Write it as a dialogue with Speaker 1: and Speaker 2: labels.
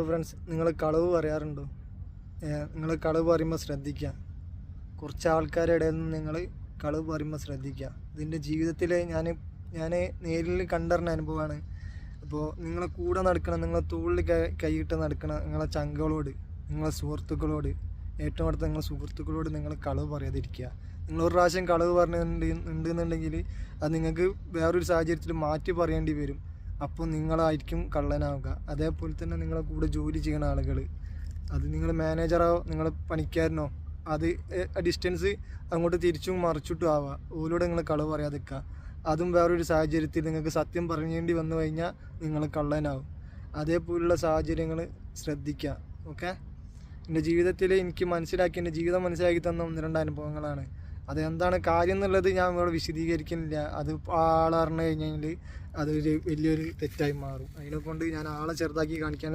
Speaker 1: Friends, നിങ്ങൾ കളവ് പറയാറുണ്ടോ? നിങ്ങൾ കളവ് പറയുമ്പോൾ ശ്രദ്ധിക്കുക. കുറച്ച് ആൾക്കാരുടെ ഇടയിൽ നിന്ന് നിങ്ങൾ കളവ് പറയുമ്പോൾ ശ്രദ്ധിക്കുക. ഇതിൻ്റെ ജീവിതത്തിൽ ഞാൻ നേരിൽ കണ്ടറിഞ്ഞ അനുഭവമാണ്. അപ്പോൾ നിങ്ങളെ കൂടെ നടക്കണം, നിങ്ങളെ തോളിൽ കൈയിട്ട് നടക്കണം നിങ്ങളെ ചങ്കളോട്, നിങ്ങളെ സുഹൃത്തുക്കളോട്, ഏറ്റവും അടുത്ത നിങ്ങളെ സുഹൃത്തുക്കളോട് നിങ്ങൾ കളവ് പറയാതിരിക്കുക. നിങ്ങളൊരു പ്രാവശ്യം കളവ് പറഞ്ഞിട്ടുണ്ടെന്നുണ്ടെങ്കിൽ അത് നിങ്ങൾക്ക് വേറൊരു സാഹചര്യത്തിൽ മാറ്റി പറയേണ്ടി വരും. അപ്പോൾ നിങ്ങളായിരിക്കും കള്ളനാവുക. അതേപോലെ തന്നെ നിങ്ങളെ കൂടെ ജോലി ചെയ്യുന്ന ആളുകൾ, അത് നിങ്ങൾ മാനേജറോ നിങ്ങൾ പണിക്കാരനോ, അത് ഡിസ്റ്റൻസ് അങ്ങോട്ട് തിരിച്ചും മറിച്ചിട്ടും ആവുക. ഓരോട് നിങ്ങൾ കളവ് പറയാതിരിക്കുക. അതും വേറൊരു സാഹചര്യത്തിൽ നിങ്ങൾക്ക് സത്യം പറയേണ്ടി വന്നു കഴിഞ്ഞാൽ നിങ്ങൾ കള്ളനാവും. അതേപോലുള്ള സാഹചര്യങ്ങൾ ശ്രദ്ധിക്കുക. ഓക്കെ, എൻ്റെ ജീവിതത്തിൽ എൻ്റെ ജീവിതം മനസ്സിലാക്കി തന്ന 1-2 അനുഭവങ്ങളാണ്. അതെന്താണ് കാര്യം എന്നുള്ളത് ഞാൻ ഇവിടെ വിശദീകരിക്കുന്നില്ല. അത് ആളറിഞ്ഞു കഴിഞ്ഞാൽ അതൊരു വലിയൊരു തെറ്റായി മാറും. അതിനെക്കൊണ്ട് ഞാൻ ആളെ ചെറുതാക്കി കാണിക്കാൻ